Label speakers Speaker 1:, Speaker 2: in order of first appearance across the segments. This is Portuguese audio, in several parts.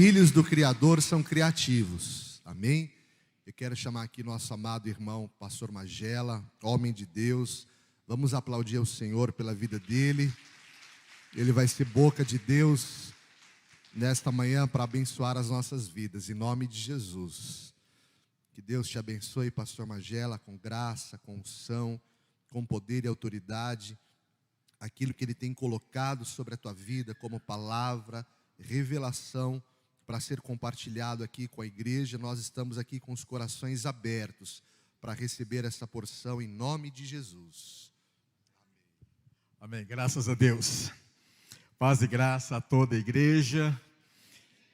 Speaker 1: Filhos do Criador são criativos, amém? Eu quero chamar aqui nosso amado irmão, pastor Magela, homem de Deus. Vamos aplaudir ao Senhor pela vida dele. Ele vai ser boca de Deus nesta manhã para abençoar as nossas vidas, em nome de Jesus. Que Deus te abençoe, pastor Magela, com graça, com unção, com poder e autoridade. Aquilo que Ele tem colocado sobre a tua vida como palavra, revelação, para ser compartilhado aqui com a igreja. Nós estamos aqui com os corações abertos para receber essa porção em nome de Jesus.
Speaker 2: Amém. Graças a Deus. Paz e graça a toda a igreja.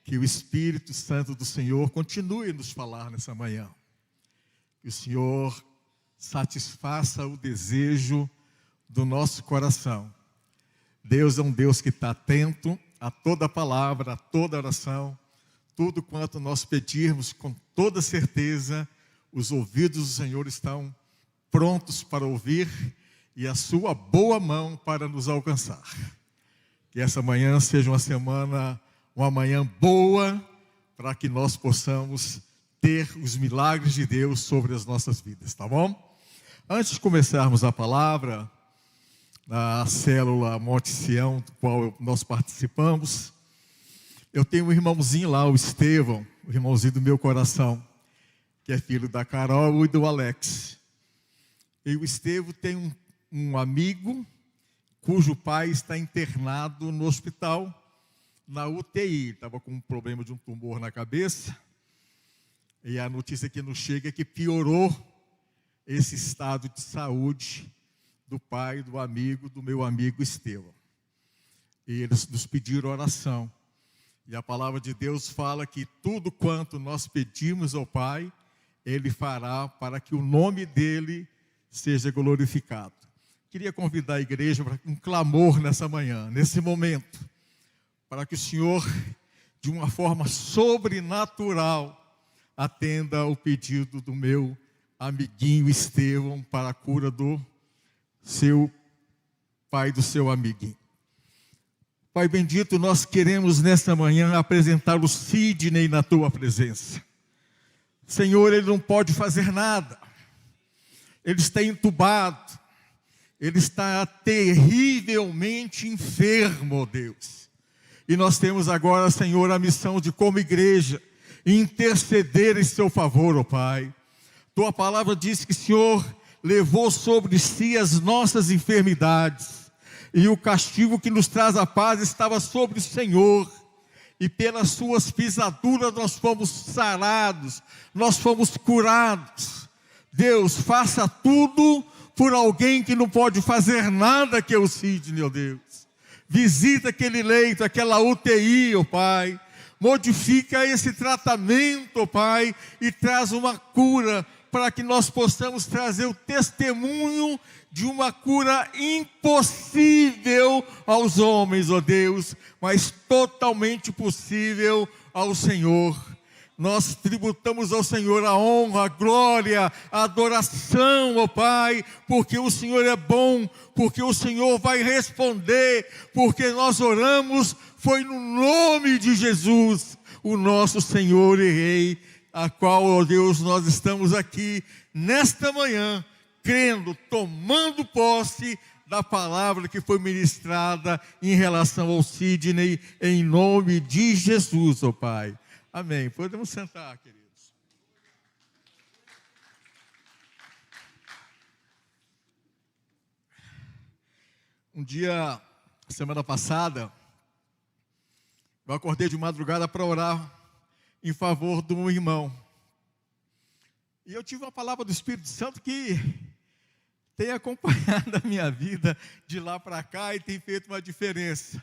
Speaker 2: Que o Espírito Santo do Senhor continue a nos falar nessa manhã. Que o Senhor satisfaça o desejo do nosso coração. Deus é um Deus que está atento a toda palavra, a toda oração. Tudo quanto nós pedirmos, com toda certeza, os ouvidos do Senhor estão prontos para ouvir e a sua boa mão para nos alcançar. Que essa manhã seja uma manhã boa, para que nós possamos ter os milagres de Deus sobre as nossas vidas, tá bom? Antes de começarmos a palavra, na célula Monte Sião, do qual nós participamos, eu tenho um irmãozinho lá, o Estevão, o irmãozinho do meu coração, que é filho da Carol e do Alex. E o Estevão tem um amigo cujo pai está internado no hospital, na UTI. Estava com um problema de um tumor na cabeça. E a notícia que nos chega é que piorou esse estado de saúde do pai, do amigo, do meu amigo Estevão. E eles nos pediram oração. E a palavra de Deus fala que tudo quanto nós pedimos ao Pai, Ele fará para que o nome dEle seja glorificado. Queria convidar a igreja para um clamor nessa manhã, nesse momento, para que o Senhor, de uma forma sobrenatural, atenda o pedido do meu amiguinho Estevão para a cura do seu pai, do seu amiguinho. Pai bendito, nós queremos nesta manhã apresentar o Sidney na tua presença. Senhor, ele não pode fazer nada. Ele está entubado. Ele está terrivelmente enfermo, ó Deus. E nós temos agora, Senhor, a missão de, como igreja, interceder em seu favor, ó Pai. Tua palavra diz que o Senhor levou sobre si as nossas enfermidades. E o castigo que nos traz a paz estava sobre o Senhor. E pelas suas pisaduras nós fomos sarados, nós fomos curados. Deus, faça tudo por alguém que não pode fazer nada, que é o Sidney, ó Deus. Visita aquele leito, aquela UTI, ó Pai. Modifica esse tratamento, ó Pai, e traz uma cura para que nós possamos trazer o testemunho de uma cura impossível aos homens, ó Deus, mas totalmente possível ao Senhor. Nós tributamos ao Senhor a honra, a glória, a adoração, ó Pai, porque o Senhor é bom, porque o Senhor vai responder, porque nós oramos, foi no nome de Jesus, o nosso Senhor e Rei, a qual, ó Deus, nós estamos aqui nesta manhã, crendo, tomando posse da palavra que foi ministrada em relação ao Sidney, em nome de Jesus, ó Pai. Amém. Podemos sentar, queridos. Um dia, semana passada, eu acordei de madrugada para orar em favor de um irmão. E eu tive uma palavra do Espírito Santo que tem acompanhado a minha vida de lá para cá e tem feito uma diferença.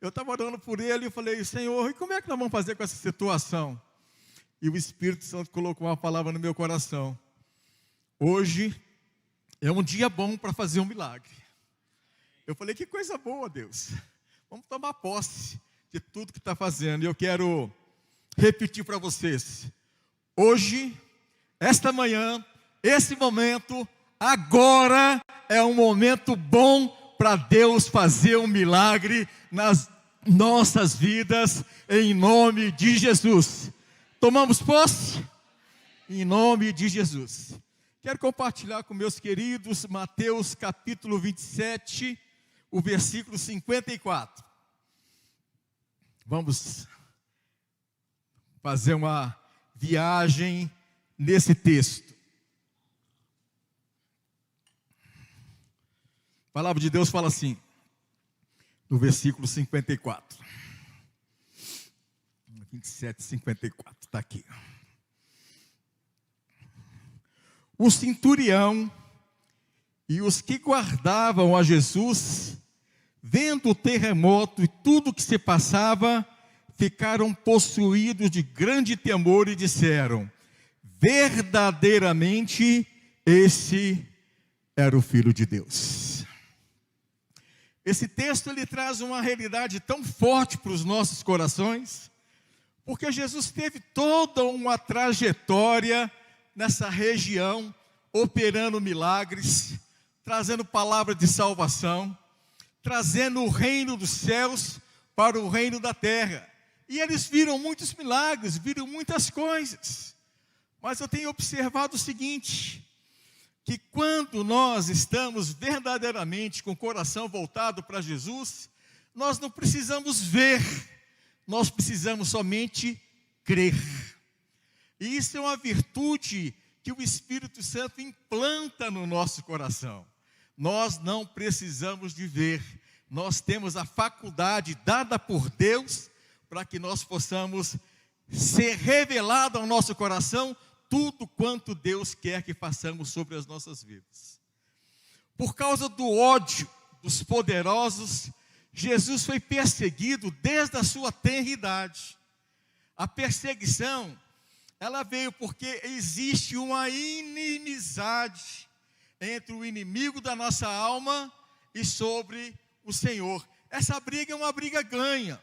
Speaker 2: Eu estava orando por ele e falei, Senhor, e como é que nós vamos fazer com essa situação? E o Espírito Santo colocou uma palavra no meu coração. Hoje é um dia bom para fazer um milagre. Eu falei, que coisa boa, Deus. Vamos tomar posse de tudo que está fazendo. E eu quero repetir para vocês. Hoje, esta manhã, esse momento, agora é um momento bom para Deus fazer um milagre nossas vidas, em nome de Jesus. Tomamos posse? Em nome de Jesus. Quero compartilhar com meus queridos Mateus capítulo 27, o versículo 54. Vamos fazer uma viagem nesse texto. A palavra de Deus fala assim, no versículo 54. 27, 54, está aqui. O centurião e os que guardavam a Jesus, vendo o terremoto e tudo o que se passava, ficaram possuídos de grande temor e disseram: verdadeiramente esse era o Filho de Deus. Esse texto ele traz uma realidade tão forte para os nossos corações, porque Jesus teve toda uma trajetória nessa região, operando milagres, trazendo palavra de salvação, trazendo o reino dos céus para o reino da terra. E eles viram muitos milagres, viram muitas coisas. Mas eu tenho observado o seguinte, que quando nós estamos verdadeiramente com o coração voltado para Jesus, nós não precisamos ver, nós precisamos somente crer. E isso é uma virtude que o Espírito Santo implanta no nosso coração. Nós não precisamos de ver, nós temos a faculdade dada por Deus para que nós possamos ser revelado ao nosso coração tudo quanto Deus quer que façamos sobre as nossas vidas. Por causa do ódio dos poderosos, Jesus foi perseguido desde a sua tenra idade. A perseguição, ela veio porque existe uma inimizade entre o inimigo da nossa alma e sobre o Senhor. Essa briga é uma briga ganha.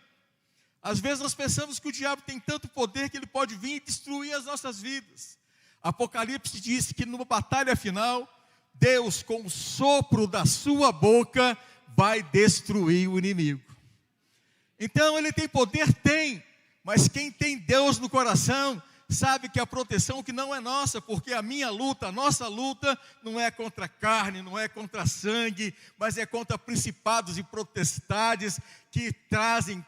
Speaker 2: Às vezes nós pensamos que o diabo tem tanto poder que ele pode vir e destruir as nossas vidas. Apocalipse diz que numa batalha final, Deus com o sopro da sua boca vai destruir o inimigo. Então ele tem poder? Tem, mas quem tem Deus no coração sabe que a proteção que não é nossa, porque a minha luta, a nossa luta não é contra carne, não é contra sangue, mas é contra principados e potestades que trazem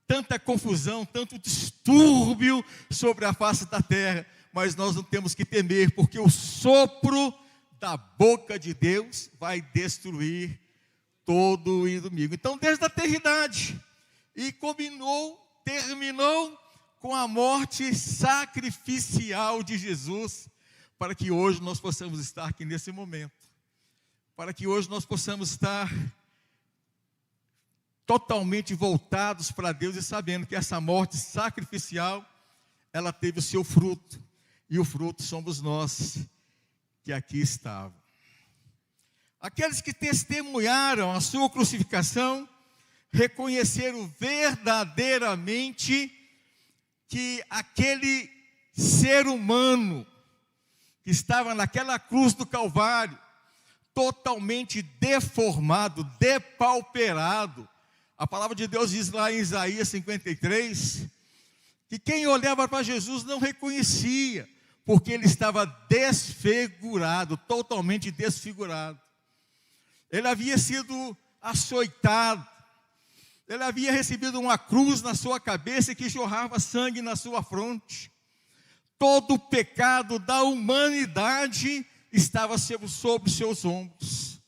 Speaker 2: tanta confusão, tanto distúrbio sobre a face da terra. Mas nós não temos que temer, porque o sopro da boca de Deus vai destruir todo o inimigo. Então, desde a eternidade, e terminou com a morte sacrificial de Jesus, para que hoje nós possamos estar aqui nesse momento, para que hoje nós possamos estar totalmente voltados para Deus e sabendo que essa morte sacrificial, ela teve o seu fruto, e o fruto somos nós que aqui estavam. Aqueles que testemunharam a sua crucificação, reconheceram verdadeiramente que aquele ser humano que estava naquela cruz do Calvário, totalmente deformado, depauperado. A palavra de Deus diz lá em Isaías 53, que quem olhava para Jesus não reconhecia, porque ele estava desfigurado, totalmente desfigurado. Ele havia sido açoitado, ele havia recebido uma cruz na sua cabeça que jorrava sangue na sua fronte. Todo o pecado da humanidade estava sobre seus ombros.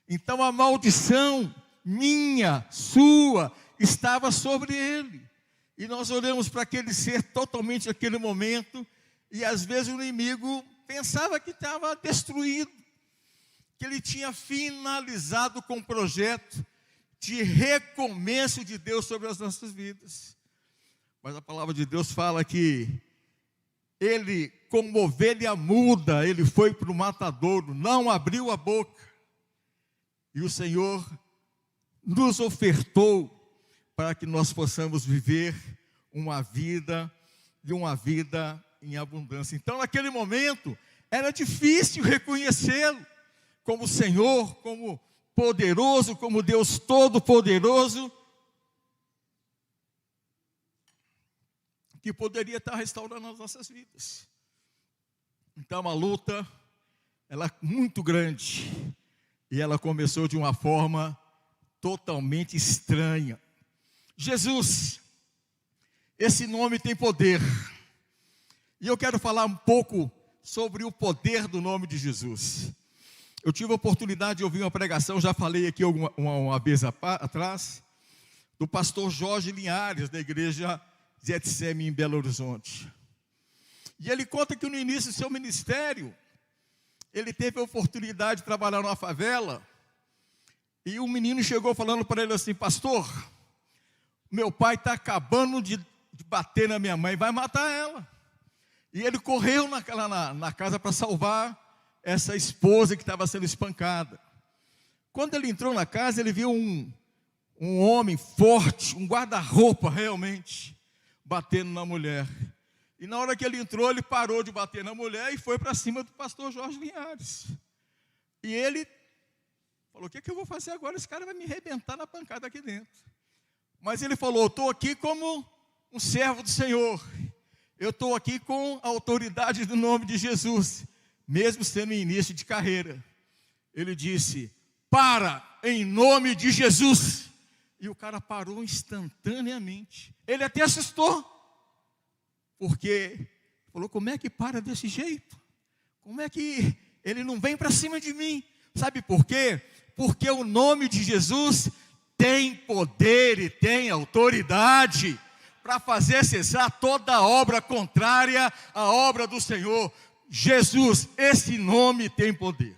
Speaker 2: Então a maldição minha, sua, estava sobre ele. E nós olhamos para aquele ser totalmente naquele momento, e às vezes o inimigo pensava que estava destruído, que ele tinha finalizado com o projeto de recomeço de Deus sobre as nossas vidas. Mas a palavra de Deus fala que ele, como ovelha muda, ele foi para o matadouro, não abriu a boca. E o Senhor nos ofertou para que nós possamos viver uma vida em abundância. Então, naquele momento, era difícil reconhecê-lo como Senhor, como poderoso, como Deus Todo-Poderoso. que poderia estar restaurando as nossas vidas. Então a luta, ela é muito grande, e ela começou de uma forma totalmente estranha. Jesus, esse nome tem poder, e eu quero falar um pouco sobre o poder do nome de Jesus. Eu tive a oportunidade de ouvir uma pregação, já falei aqui uma vez atrás, do pastor Jorge Linhares, da igreja Getsemi em Belo Horizonte. E ele conta que no início do seu ministério, ele teve a oportunidade de trabalhar numa favela, e um menino chegou falando para ele assim: pastor, meu pai está acabando de bater na minha mãe, vai matar ela. E ele correu na casa para salvar essa esposa que estava sendo espancada. Quando ele entrou na casa, ele viu um homem forte, um guarda-roupa realmente, batendo na mulher. E na hora que ele entrou, ele parou de bater na mulher e foi para cima do pastor Jorge Linhares. E ele falou: o que eu vou fazer agora? Esse cara vai me arrebentar na pancada aqui dentro. Mas ele falou: estou aqui como um servo do Senhor. Eu estou aqui com a autoridade do nome de Jesus, mesmo sendo em início de carreira. Ele disse: para, em nome de Jesus. E o cara parou instantaneamente. Ele até assustou, porque falou: como é que para desse jeito? Como é que ele não vem para cima de mim? Sabe por quê? Porque o nome de Jesus tem poder e tem autoridade para fazer cessar toda obra contrária à obra do Senhor. Jesus, esse nome tem poder.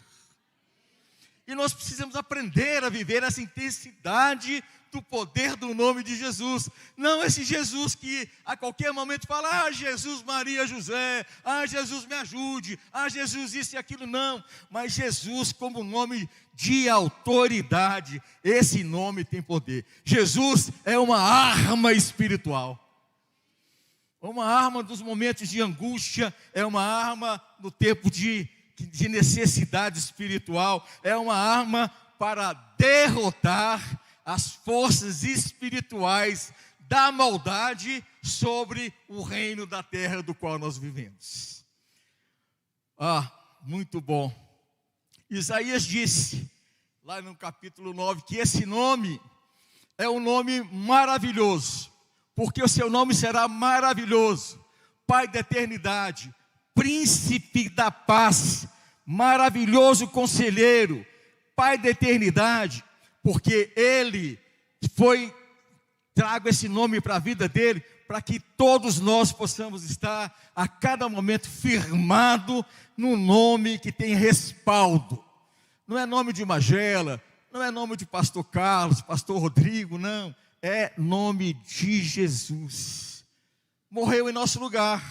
Speaker 2: E nós precisamos aprender a viver essa intensidade do poder do nome de Jesus. Não esse Jesus que a qualquer momento fala: ah, Jesus, Maria, José, ah, Jesus, me ajude, ah, Jesus, isso e aquilo. Não, mas Jesus como nome de autoridade. Esse nome tem poder. Jesus é uma arma espiritual. Uma arma dos momentos de angústia, é uma arma no tempo de necessidade espiritual, é uma arma para derrotar as forças espirituais da maldade sobre o reino da terra do qual nós vivemos. Ah, muito bom. Isaías disse, lá no capítulo 9, que esse nome é um nome maravilhoso, porque o seu nome será maravilhoso, Pai da eternidade, Príncipe da paz, maravilhoso conselheiro, Pai da eternidade, porque Ele trago esse nome para a vida dele, para que todos nós possamos estar a cada momento firmado no nome que tem respaldo. Não é nome de Magela, não é nome de pastor Carlos, pastor Rodrigo, não. É nome de Jesus. Morreu em nosso lugar.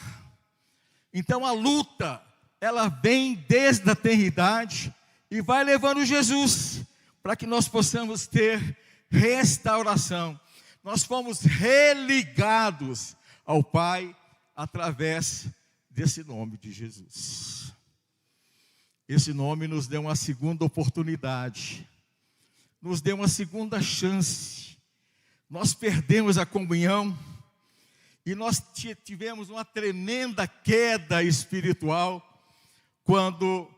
Speaker 2: Então a luta, ela vem desde a eternidade e vai levando Jesus para que nós possamos ter restauração. Nós fomos religados ao Pai através desse nome de Jesus. Esse nome nos deu uma segunda oportunidade, nos deu uma segunda chance. Nós perdemos a comunhão e nós tivemos uma tremenda queda espiritual quando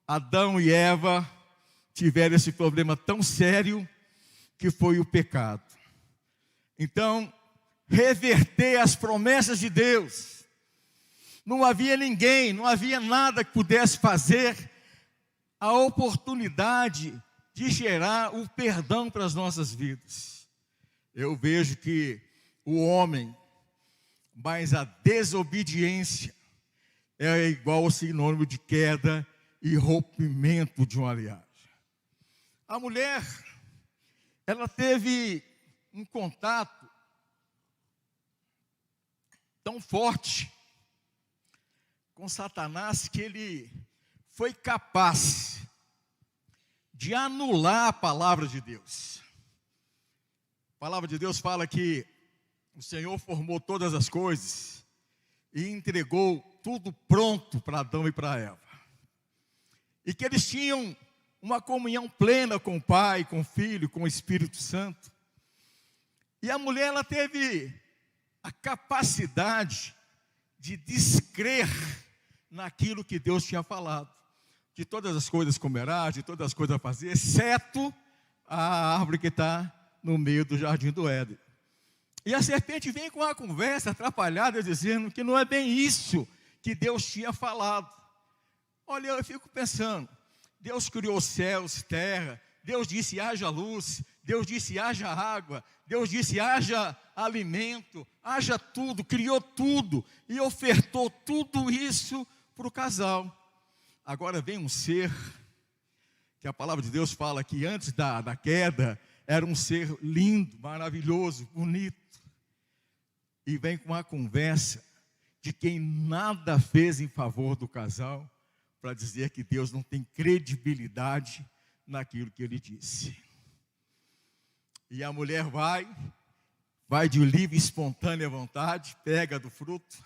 Speaker 2: Adão e Eva tiveram esse problema tão sério que foi o pecado. Então, reverter as promessas de Deus. Não havia ninguém, não havia nada que pudesse fazer a oportunidade de gerar o perdão para as nossas vidas. Eu vejo que o homem, mas a desobediência é igual ao sinônimo de queda e rompimento de uma aliança. A mulher, ela teve um contato tão forte com Satanás que ele foi capaz de anular a palavra de Deus. A palavra de Deus fala que o Senhor formou todas as coisas e entregou tudo pronto para Adão e para Eva. E que eles tinham uma comunhão plena com o Pai, com o Filho, com o Espírito Santo. E a mulher, ela teve a capacidade de descrer naquilo que Deus tinha falado. De todas as coisas comerás, de todas as coisas a fazer, exceto a árvore que está no meio do jardim do Éden. E a serpente vem com uma conversa atrapalhada, dizendo que não é bem isso que Deus tinha falado. Olha, eu fico pensando, Deus criou céus, terra, Deus disse haja luz, Deus disse haja água, Deus disse haja alimento, haja tudo, criou tudo e ofertou tudo isso para o casal. Agora vem um ser, que a palavra de Deus fala que antes da queda, era um ser lindo, maravilhoso, bonito. E vem com uma conversa de quem nada fez em favor do casal, para dizer que Deus não tem credibilidade naquilo que ele disse. E a mulher vai de livre e espontânea vontade, pega do fruto,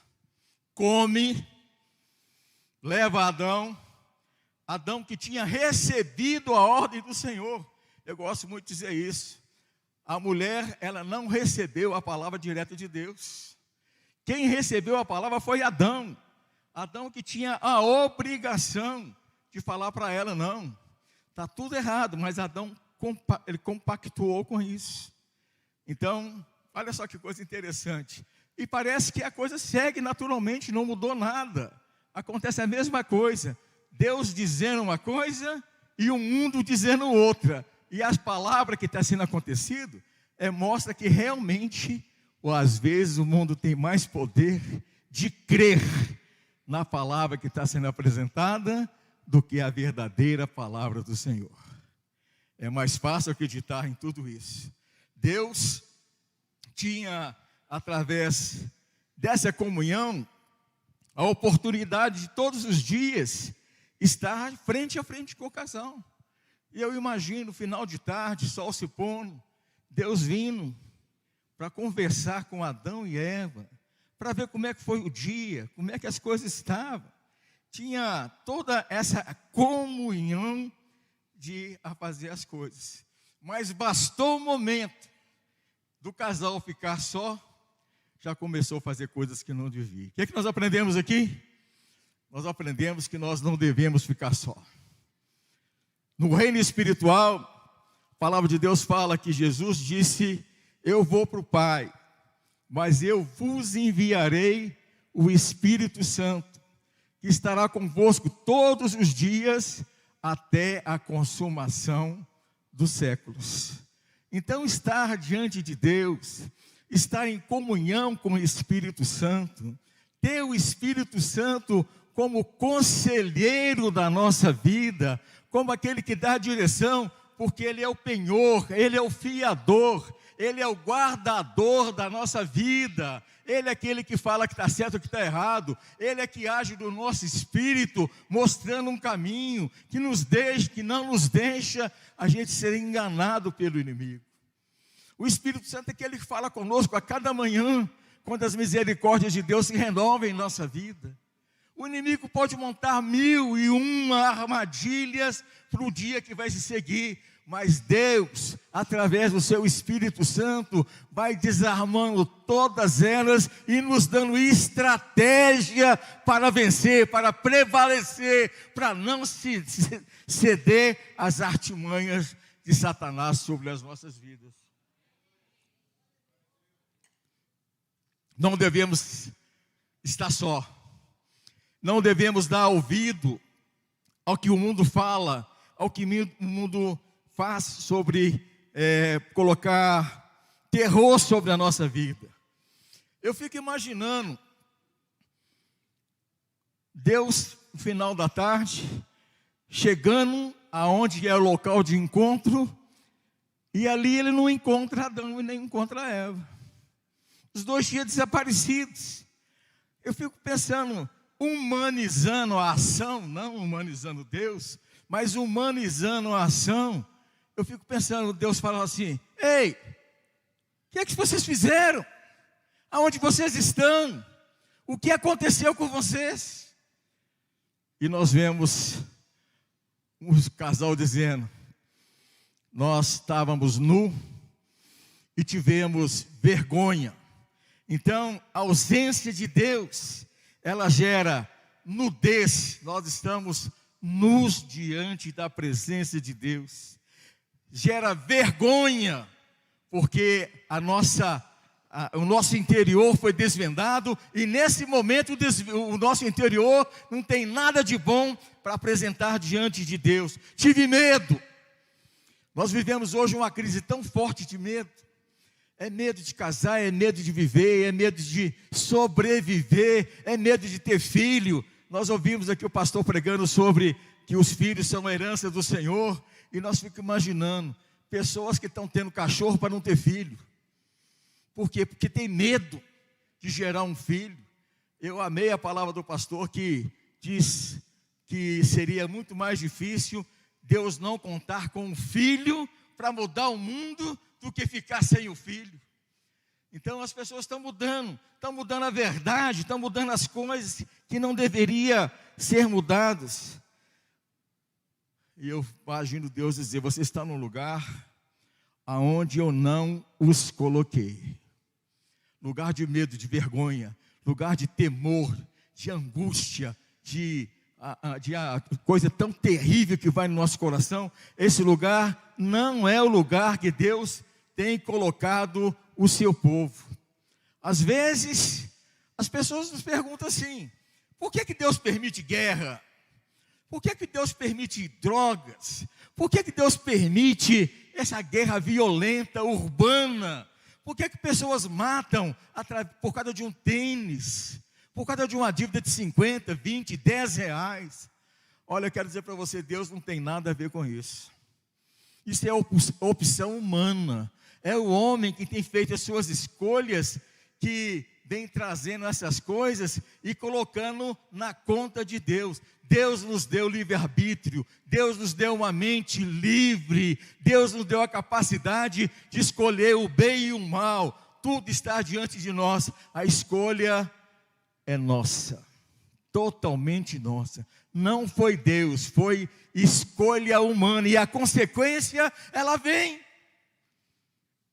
Speaker 2: come, leva Adão que tinha recebido a ordem do Senhor. Eu gosto muito de dizer isso. A mulher, ela não recebeu a palavra direta de Deus. Quem recebeu a palavra foi Adão. Adão que tinha a obrigação de falar para ela, não, está tudo errado, mas Adão ele compactuou com isso. Então, olha só que coisa interessante. E parece que a coisa segue naturalmente, não mudou nada. Acontece a mesma coisa. Deus dizendo uma coisa e o mundo dizendo outra. E as palavras que está sendo acontecido, mostra que realmente, ou às vezes, o mundo tem mais poder de crer na palavra que está sendo apresentada do que a verdadeira palavra do Senhor. É mais fácil acreditar em tudo isso. Deus tinha, através dessa comunhão, a oportunidade de todos os dias estar frente a frente com o casal. E eu imagino, final de tarde, sol se pondo, Deus vindo para conversar com Adão e Eva, para ver como é que foi o dia, como é que as coisas estavam. Tinha toda essa comunhão de fazer as coisas. Mas bastou o momento do casal ficar só, já começou a fazer coisas que não devia. O que é que nós aprendemos aqui? Nós aprendemos que nós não devemos ficar só. No reino espiritual, a palavra de Deus fala que Jesus disse: eu vou para o Pai, mas eu vos enviarei o Espírito Santo, que estará convosco todos os dias, até a consumação dos séculos. Então, estar diante de Deus, estar em comunhão com o Espírito Santo, ter o Espírito Santo como conselheiro da nossa vida, como aquele que dá a direção, porque Ele é o penhor, Ele é o fiador, Ele é o guardador da nossa vida, Ele é aquele que fala que está certo ou que está errado, Ele é que age do nosso espírito, mostrando um caminho, que não nos deixa a gente ser enganado pelo inimigo. O Espírito Santo é aquele que fala conosco a cada manhã, quando as misericórdias de Deus se renovam em nossa vida. O inimigo pode montar 1001 armadilhas para o dia que vai se seguir, mas Deus, através do seu Espírito Santo, vai desarmando todas elas e nos dando estratégia para vencer, para prevalecer, para não ceder às artimanhas de Satanás sobre as nossas vidas. Não devemos estar só. Não devemos dar ouvido ao que o mundo fala, ao que o mundo faz sobre colocar terror sobre a nossa vida. Eu fico imaginando Deus, no final da tarde, chegando aonde é o local de encontro, e ali Ele não encontra Adão e nem encontra Eva. Os dois tinham desaparecidos. Eu fico pensando, humanizando a ação, não humanizando Deus, mas humanizando a ação. Eu fico pensando, Deus fala assim: ei, o que é que vocês fizeram? Aonde vocês estão? O que aconteceu com vocês? E nós vemos um casal dizendo: nós estávamos nus e tivemos vergonha, Então, a ausência de Deus, ela gera nudez. Nós estamos nus diante da presença de Deus. Gera vergonha, porque o nosso interior foi desvendado, e nesse momento o nosso interior não tem nada de bom para apresentar diante de Deus. Tive medo. Nós vivemos hoje uma crise tão forte de medo. É medo de casar, é medo de viver, é medo de sobreviver, é medo de ter filho. Nós ouvimos aqui o pastor pregando sobre que os filhos são a herança do Senhor, e nós ficamos imaginando pessoas que estão tendo cachorro para não ter filho. Por quê? Porque tem medo de gerar um filho. Eu amei a palavra do pastor que diz que seria muito mais difícil Deus não contar com um filho para mudar o mundo do que ficar sem o filho. Então as pessoas estão mudando a verdade, estão mudando as coisas que não deveria ser mudadas. E eu imagino Deus dizer: você está num lugar aonde eu não os coloquei. Lugar de medo, de vergonha, lugar de temor, de angústia, de coisa tão terrível que vai no nosso coração. Esse lugar não é o lugar que Deus tem colocado o seu povo. Às vezes, as pessoas nos perguntam assim: por que Deus permite guerra? Por que Deus permite drogas? Por que Deus permite essa guerra violenta, urbana? Por que pessoas matam por causa de um tênis? Por causa de uma dívida de 50, 20, 10 reais? Olha, eu quero dizer para você, Deus não tem nada a ver com isso. Isso é opção humana. É o homem que tem feito as suas escolhas, que vem trazendo essas coisas e colocando na conta de Deus. Deus nos deu livre-arbítrio, Deus nos deu uma mente livre, Deus nos deu a capacidade de escolher o bem e o mal. Tudo está diante de nós, a escolha é nossa, totalmente nossa. Não foi Deus, foi escolha humana, e a consequência, ela vem.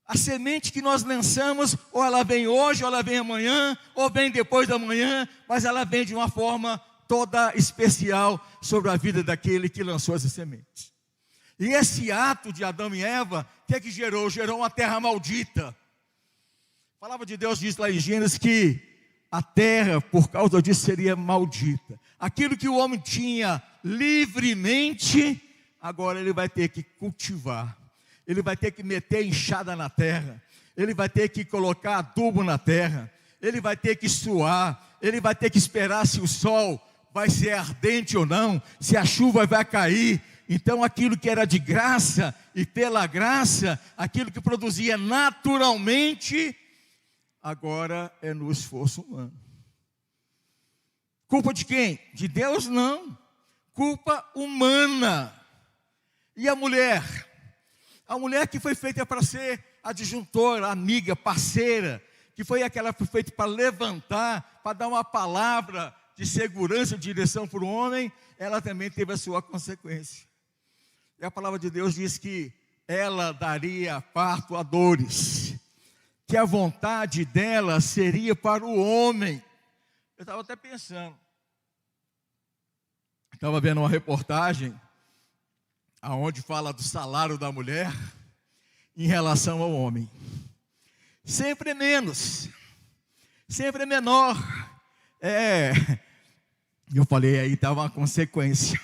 Speaker 2: A semente que nós lançamos, ou ela vem hoje, ou ela vem amanhã, ou vem depois da manhã, mas ela vem de uma forma toda especial sobre a vida daquele que lançou essa semente. E esse ato de Adão e Eva, o que é que gerou? Gerou uma terra maldita. A palavra de Deus diz lá em Gênesis que a terra, por causa disso, seria maldita. Aquilo que o homem tinha livremente, agora ele vai ter que cultivar. Ele vai ter que meter enxada na terra, ele vai ter que colocar adubo na terra, ele vai ter que suar, ele vai ter que esperar se o sol vai ser ardente ou não, se a chuva vai cair. Então aquilo que era de graça e pela graça, aquilo que produzia naturalmente, agora é no esforço humano. Culpa de quem? De Deus não, culpa humana. E a mulher? A mulher que foi feita para ser adjuntora, amiga, parceira, que foi aquela que foi feita para levantar, para dar uma palavra de segurança, de direção para o homem, ela também teve a sua consequência. E a palavra de Deus diz que ela daria parto a dores, que a vontade dela seria para o homem. Eu estava até pensando, estava vendo uma reportagem, aonde fala do salário da mulher em relação ao homem. Sempre é menos, sempre é menor. Eu falei, aí estava uma consequência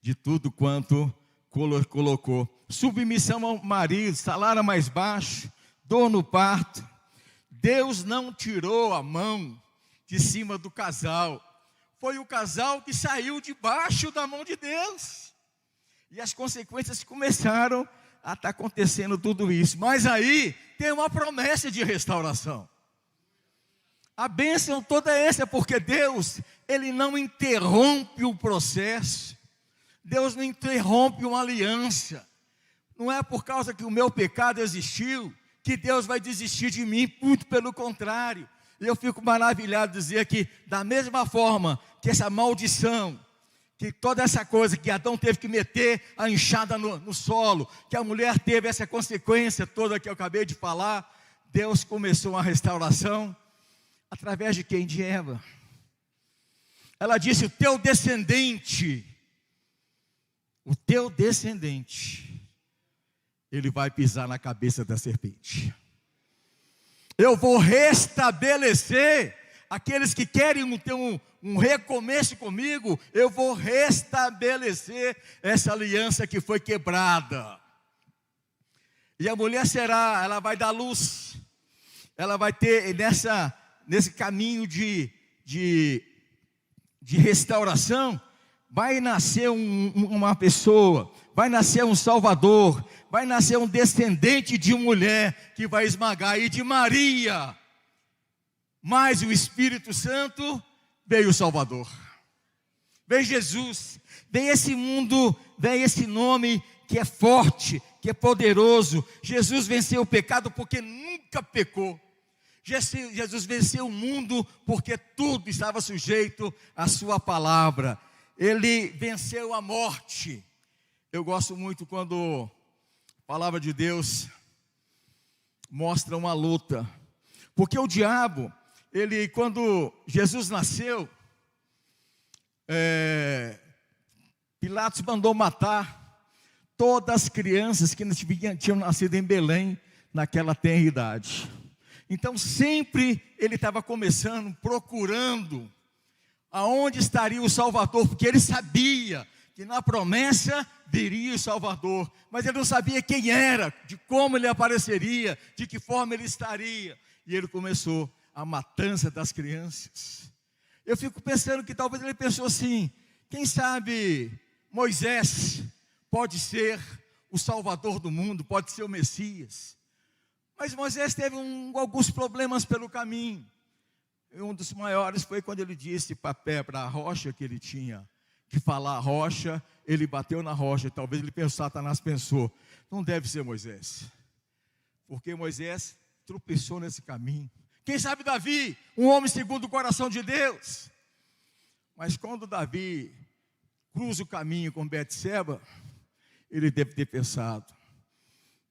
Speaker 2: de tudo quanto colocou. Submissão ao marido, salário mais baixo, dor no parto. Deus não tirou a mão de cima do casal. Foi o casal que saiu debaixo da mão de Deus. E as consequências começaram a estar acontecendo tudo isso. Mas aí tem uma promessa de restauração. A bênção toda é essa, porque Deus, Ele não interrompe o processo. Deus não interrompe uma aliança. Não é por causa que o meu pecado existiu, que Deus vai desistir de mim, muito pelo contrário. Eu fico maravilhado de dizer que, da mesma forma que essa maldição, que toda essa coisa que Adão teve que meter a enxada no solo, que a mulher teve essa consequência toda que eu acabei de falar, Deus começou uma restauração através de quem? De Eva. Ela disse: o teu descendente, ele vai pisar na cabeça da serpente. Eu vou restabelecer aqueles que querem ter um recomeço comigo. Eu vou restabelecer essa aliança que foi quebrada. E a mulher ela vai dar luz. Ela vai ter nesse caminho de restauração, vai nascer uma pessoa, vai nascer um Salvador, vai nascer um descendente de mulher que vai esmagar, e de Maria, mais o Espírito Santo, veio o Salvador, veio Jesus, veio esse mundo, veio esse nome que é forte, que é poderoso. Jesus venceu o pecado porque nunca pecou. Jesus venceu o mundo porque tudo estava sujeito à sua palavra. Ele venceu a morte. Eu gosto muito quando a palavra de Deus mostra uma luta, porque o diabo, quando Jesus nasceu, Pilatos mandou matar todas as crianças que tinham nascido em Belém naquela tenra idade. Então sempre ele estava procurando aonde estaria o Salvador, porque ele sabia que na promessa viria o Salvador, mas ele não sabia quem era, de como ele apareceria, de que forma ele estaria. E ele começou a matança das crianças. Eu fico pensando que talvez ele pensou assim: quem sabe Moisés pode ser o Salvador do mundo, pode ser o Messias. Mas Moisés teve alguns problemas pelo caminho. E um dos maiores foi quando ele disse para a rocha que ele tinha que falar a rocha, ele bateu na rocha. Talvez Satanás pensou: não deve ser Moisés, porque Moisés tropeçou nesse caminho. Quem sabe Davi, um homem segundo o coração de Deus. Mas quando Davi cruza o caminho com Betseba, ele deve ter pensado: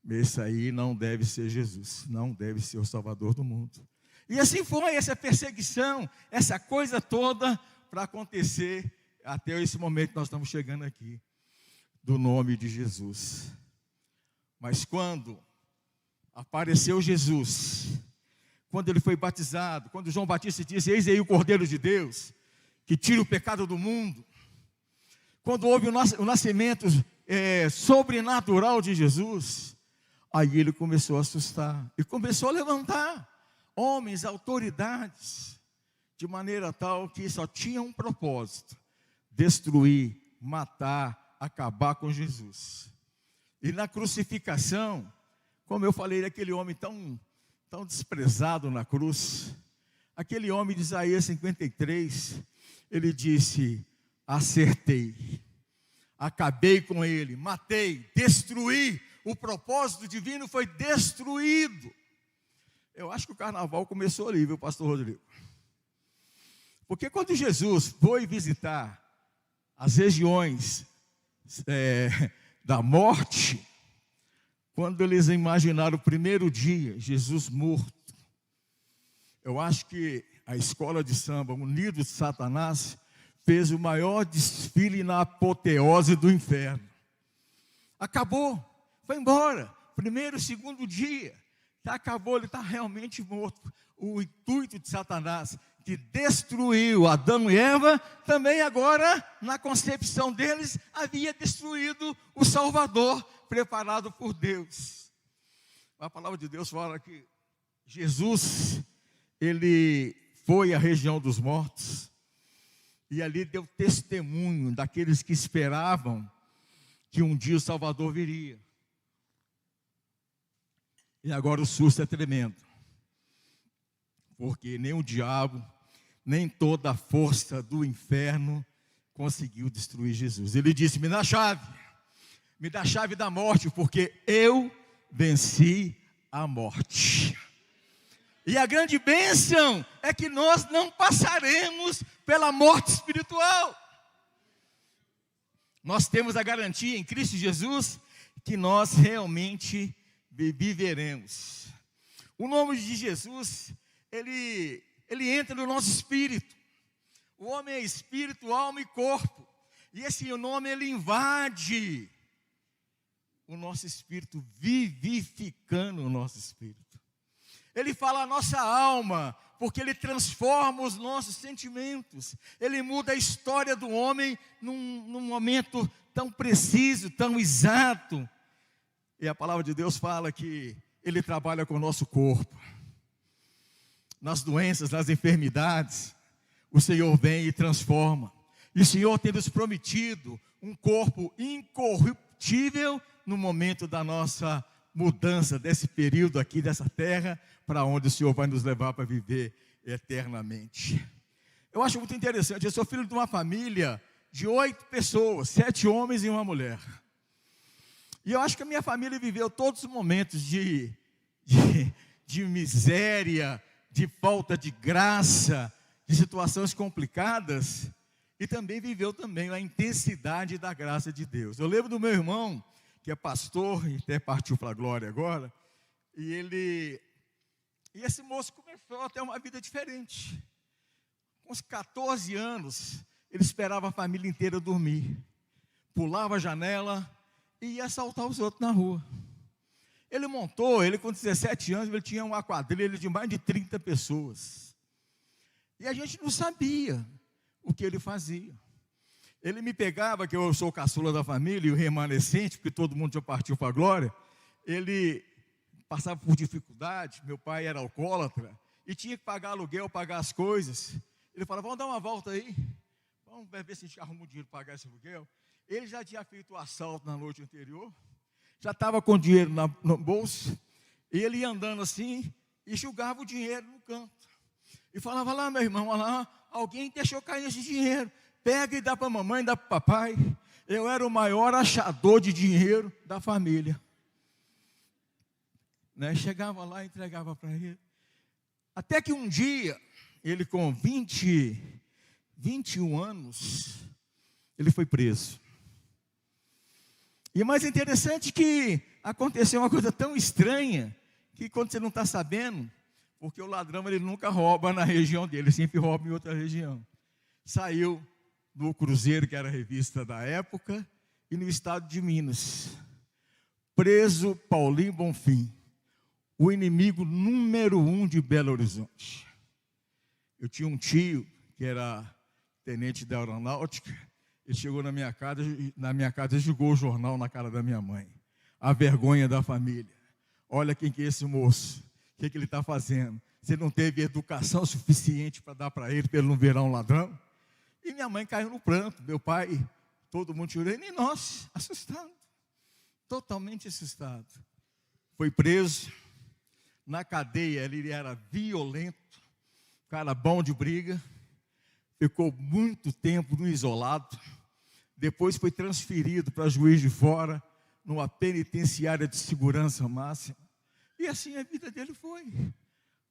Speaker 2: esse aí não deve ser Jesus, não deve ser o Salvador do mundo. E assim foi essa perseguição, essa coisa toda para acontecer até esse momento que nós estamos chegando aqui, do nome de Jesus. Mas quando apareceu Jesus, quando ele foi batizado, quando João Batista disse: eis aí o Cordeiro de Deus, que tira o pecado do mundo, quando houve o nascimento sobrenatural de Jesus, aí ele começou a assustar, e começou a levantar homens, autoridades, de maneira tal que só tinha um propósito: destruir, matar, acabar com Jesus. E na crucificação, como eu falei, aquele homem tão desprezado na cruz, aquele homem de Isaías 53, ele disse: acertei, acabei com ele, matei, destruí, o propósito divino foi destruído. Eu acho que o carnaval começou ali, viu, pastor Rodrigo? Porque quando Jesus foi visitar as regiões da morte, quando eles imaginaram o primeiro dia, Jesus morto, eu acho que a escola de samba, Unidos de Satanás, fez o maior desfile na apoteose do inferno. Acabou, foi embora, primeiro, segundo dia, acabou, ele está realmente morto. O intuito de Satanás, que destruiu Adão e Eva, também agora, na concepção deles, havia destruído o Salvador, preparado por Deus. A palavra de Deus fala que Jesus, ele foi à região dos mortos, e ali deu testemunho daqueles que esperavam que um dia o Salvador viria. E agora o susto é tremendo, porque nem o diabo, nem toda a força do inferno conseguiu destruir Jesus. Ele disse: me dá a chave da morte, porque eu venci a morte. E a grande bênção é que nós não passaremos pela morte espiritual. Nós temos a garantia em Cristo Jesus que nós realmente viveremos. O nome de Jesus, ele entra no nosso espírito. O homem é espírito, alma e corpo. E esse nome, ele invade o nosso espírito, vivificando o nosso espírito. Ele fala a nossa alma, porque ele transforma os nossos sentimentos. Ele muda a história do homem num momento tão preciso, tão exato. E a palavra de Deus fala que ele trabalha com o nosso corpo. Nas doenças, nas enfermidades, o Senhor vem e transforma. E o Senhor tem nos prometido um corpo incorruptível no momento da nossa mudança, desse período aqui, dessa terra, para onde o Senhor vai nos levar para viver eternamente. Eu acho muito interessante, eu sou filho de uma família de 8 pessoas, 7 homens e uma mulher. E eu acho que a minha família viveu todos os momentos de miséria, de falta de graça, de situações complicadas, e também viveu também a intensidade da graça de Deus. Eu lembro do meu irmão, que é pastor, e até partiu para a glória agora, e esse moço começou a ter uma vida diferente. Com uns 14 anos, ele esperava a família inteira dormir, pulava a janela e ia assaltar os outros na rua. Ele com 17 anos, ele tinha uma quadrilha de mais de 30 pessoas. E a gente não sabia o que ele fazia. Ele me pegava, que eu sou o caçula da família, e o remanescente, porque todo mundo já partiu para a glória. Ele passava por dificuldade, meu pai era alcoólatra, e tinha que pagar aluguel, pagar as coisas. Ele falava, vamos dar uma volta aí, vamos ver se a gente arruma um dinheiro para pagar esse aluguel. Ele já tinha feito o assalto na noite anterior, já estava com dinheiro no bolso, e ele ia andando assim, e jogava o dinheiro no canto. E falava, lá meu irmão, olha lá, alguém deixou cair esse dinheiro, pega e dá para a mamãe, dá para o papai. Eu era o maior achador de dinheiro da família. Né? Chegava lá e entregava para ele. Até que um dia, ele com 21 anos, ele foi preso. E o mais interessante que aconteceu uma coisa tão estranha, que quando você não está sabendo, porque o ladrão ele nunca rouba na região dele, ele sempre rouba em outra região. Saiu no Cruzeiro, que era a revista da época, e no estado de Minas. Preso Paulinho Bonfim, o inimigo número 1 de Belo Horizonte. Eu tinha um tio, que era tenente da aeronáutica, ele chegou na minha casa e jogou o jornal na cara da minha mãe. A vergonha da família. Olha quem que é esse moço, o que ele está fazendo. Você não teve educação suficiente para dar para ele não virar um ladrão? E minha mãe caiu no pranto, meu pai, todo mundo chorando, e nós, assustado, totalmente assustado. Foi preso, na cadeia ele era violento, cara bom de briga, ficou muito tempo no isolado, depois foi transferido para Juiz de Fora, numa penitenciária de segurança máxima, e assim a vida dele foi.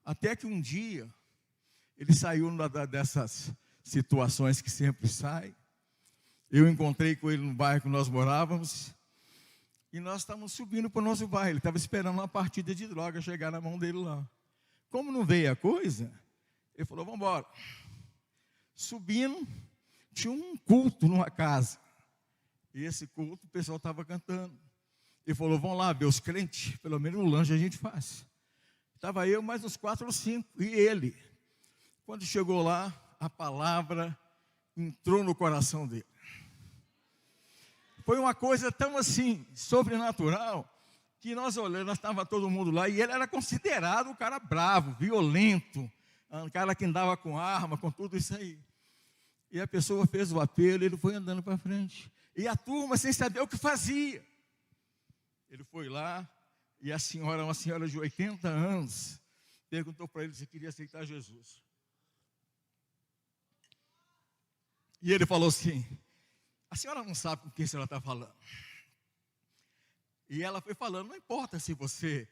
Speaker 2: Até que um dia, ele saiu dessas situações que sempre sai. Eu encontrei com ele no bairro que nós morávamos, e nós estávamos subindo para o nosso bairro. Ele estava esperando uma partida de droga chegar na mão dele lá. Como não veio a coisa, ele falou, vamos embora. Subindo, tinha um culto numa casa. E esse culto, o pessoal estava cantando. Ele falou, vamos lá ver os crentes, pelo menos o lanche a gente faz. Estava eu, mais uns 4 ou 5, e ele. Quando chegou lá, a palavra entrou no coração dele. Foi uma coisa tão assim, sobrenatural, que nós estava todo mundo lá, e ele era considerado um cara bravo, violento, um cara que andava com arma, com tudo isso aí. E a pessoa fez o apelo, ele foi andando para frente. E a turma, sem saber o que fazia. Ele foi lá, e uma senhora de 80 anos, perguntou para ele se queria aceitar Jesus. E ele falou assim, a senhora não sabe com quem a senhora está falando. E ela foi falando, não importa se você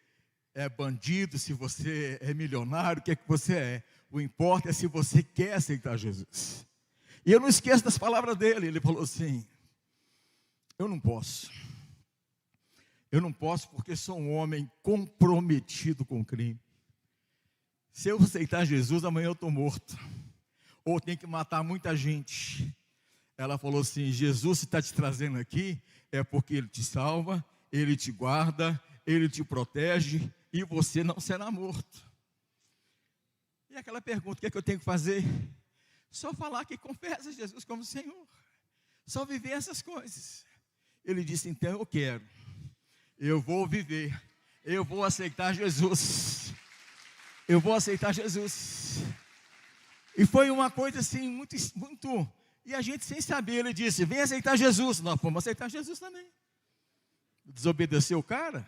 Speaker 2: é bandido, se você é milionário, o que é que você é. O importa é se você quer aceitar Jesus. E eu não esqueço das palavras dele. Ele falou assim, eu não posso. Eu não posso porque sou um homem comprometido com o crime. se eu aceitar Jesus, amanhã eu estou morto. Ou tem que matar muita gente. Ela falou assim: Jesus, se está te trazendo aqui, é porque Ele te salva, Ele te guarda, Ele te protege, e você não será morto. E aquela pergunta, o que é que eu tenho que fazer? Só falar que confessa Jesus como Senhor. Só viver essas coisas. Ele disse: então eu quero. Eu vou viver. Eu vou aceitar Jesus. Eu vou aceitar Jesus. E foi uma coisa assim, muito... E a gente sem saber, ele disse: vem aceitar Jesus. Nós fomos aceitar Jesus também. Desobedeceu o cara.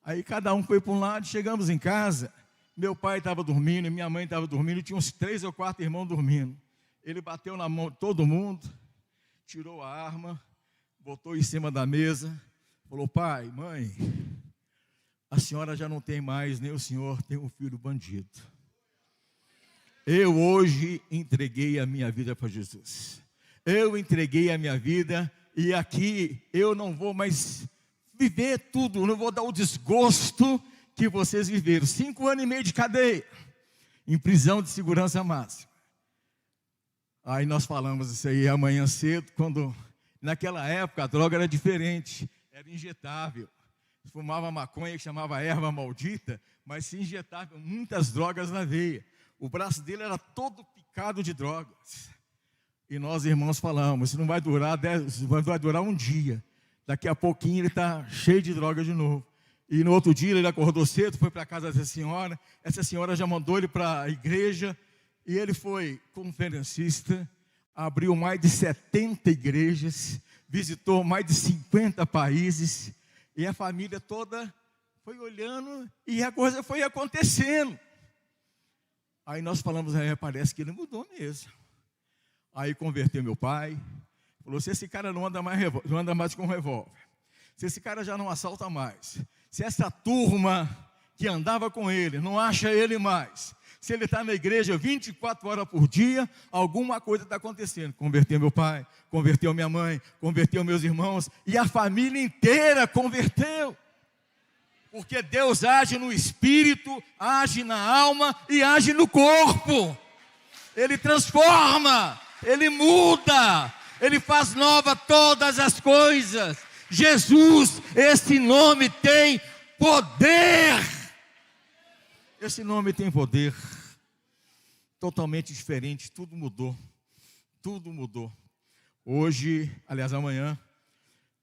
Speaker 2: Aí cada um foi para um lado, chegamos em casa. Meu pai estava dormindo, minha mãe estava dormindo, e tinha uns 3 ou 4 irmãos dormindo. Ele bateu na mão de todo mundo, tirou a arma, botou em cima da mesa, falou: pai, mãe, a senhora já não tem mais, nem o senhor tem um filho bandido. Eu hoje entreguei a minha vida para Jesus. Eu entreguei a minha vida, e aqui eu não vou mais viver tudo, não vou dar o desgosto que vocês viveram. 5 anos e meio de cadeia, em prisão de segurança máxima. Aí nós falamos isso aí amanhã cedo, quando naquela época a droga era diferente, era injetável. Fumava maconha que chamava erva maldita, mas se injetava muitas drogas na veia. O braço dele era todo picado de drogas. E nós, irmãos, falamos: isso não vai durar vai durar um dia. Daqui a pouquinho ele está cheio de droga de novo. E no outro dia ele acordou cedo, foi para a casa dessa senhora. Essa senhora já mandou ele para a igreja. E ele foi conferencista, abriu mais de 70 igrejas, visitou mais de 50 países. E a família toda foi olhando e a coisa foi acontecendo. Aí nós falamos: parece que ele mudou mesmo. Aí converteu meu pai. Falou: se esse cara não anda mais com revólver, se esse cara já não assalta mais, se essa turma que andava com ele não acha ele mais, se ele está na igreja 24 horas por dia, alguma coisa está acontecendo. Converteu meu pai, converteu minha mãe, converteu meus irmãos, e a família inteira converteu. Porque Deus age no espírito, age na alma e age no corpo. Ele transforma, Ele muda, Ele faz nova todas as coisas. Jesus, esse nome tem poder. Esse nome tem poder. Totalmente diferente, tudo mudou. Tudo mudou. Hoje, aliás, amanhã,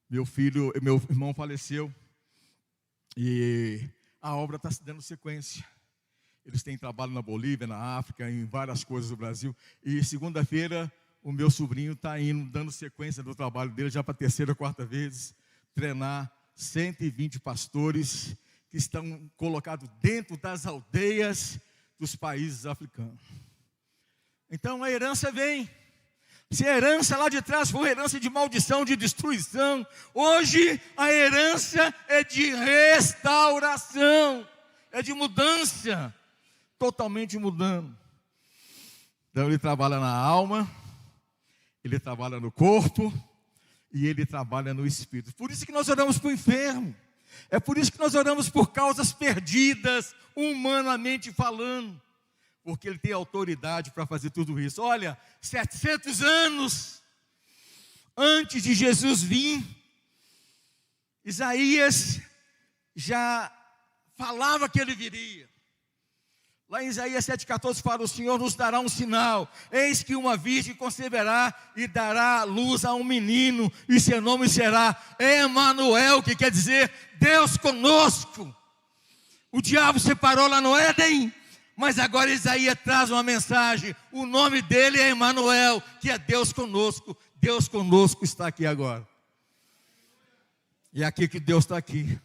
Speaker 2: meu irmão faleceu. E a obra está se dando sequência. Eles têm trabalho na Bolívia, na África, em várias coisas do Brasil. E segunda-feira, o meu sobrinho está indo, dando sequência do trabalho dele, já para a 3ª, 4ª vez, treinar 120 pastores que estão colocados dentro das aldeias dos países africanos. Então a herança vem. Se a herança lá de trás foi herança de maldição, de destruição, hoje a herança é de restauração, é de mudança, totalmente mudando. Então ele trabalha na alma, ele trabalha no corpo e ele trabalha no espírito. Por isso que nós oramos para o enfermo. É por isso que nós oramos por causas perdidas, humanamente falando. Porque Ele tem autoridade para fazer tudo isso. Olha, 700 anos antes de Jesus vir, Isaías já falava que Ele viria. Lá em Isaías 7,14 fala: o Senhor nos dará um sinal. Eis que uma virgem conceberá e dará luz a um menino, e seu nome será Emanuel, que quer dizer Deus conosco. O diabo separou lá no Éden, mas agora Isaías traz uma mensagem: o nome dele é Emanuel, que é Deus conosco. Deus conosco está aqui agora. E é aqui que Deus está aqui.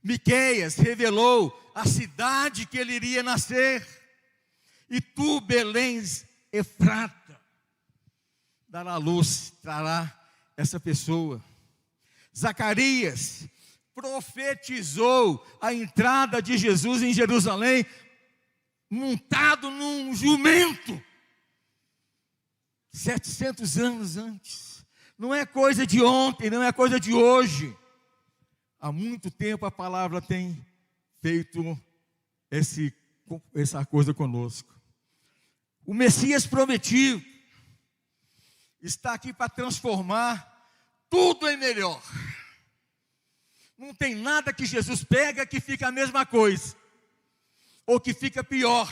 Speaker 2: Miqueias revelou a cidade que ele iria nascer. E tu, Belém, Efrata, dará luz, trará essa pessoa. Zacarias profetizou a entrada de Jesus em Jerusalém, montado num jumento, 700 anos antes. Não é coisa de ontem, não é coisa de hoje. Há muito tempo a palavra tem feito essa coisa conosco. O Messias prometido está aqui para transformar tudo em melhor. Não tem nada que Jesus pega que fica a mesma coisa, ou que fica pior.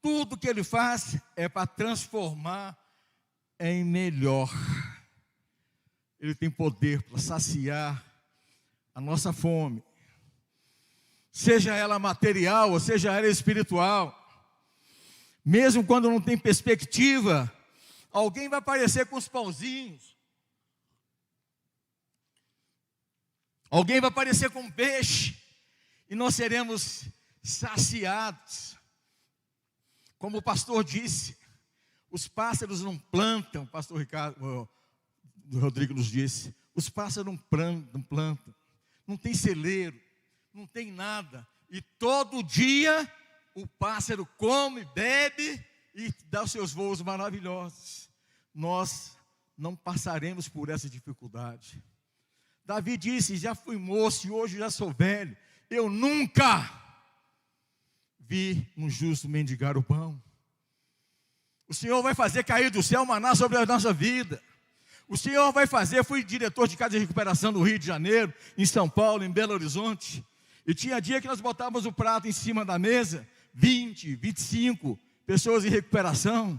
Speaker 2: Tudo que Ele faz é para transformar em melhor. Ele tem poder para saciar a nossa fome, seja ela material ou seja ela espiritual. Mesmo quando não tem perspectiva, alguém vai aparecer com os pãozinhos, alguém vai aparecer com peixe, e nós seremos saciados. Como o pastor disse, os pássaros não plantam, o pastor Rodrigo nos disse, os pássaros não plantam, não tem celeiro, não tem nada, e todo dia o pássaro come, bebe e dá os seus voos maravilhosos. Nós não passaremos por essa dificuldade. Davi disse: já fui moço e hoje já sou velho, eu nunca vi um justo mendigar o pão. O Senhor vai fazer cair do céu maná sobre a nossa vida. O Senhor vai fazer. Eu fui diretor de casa de recuperação do Rio de Janeiro, em São Paulo, em Belo Horizonte, e tinha dia que nós botávamos o prato em cima da mesa, 20, 25 pessoas em recuperação.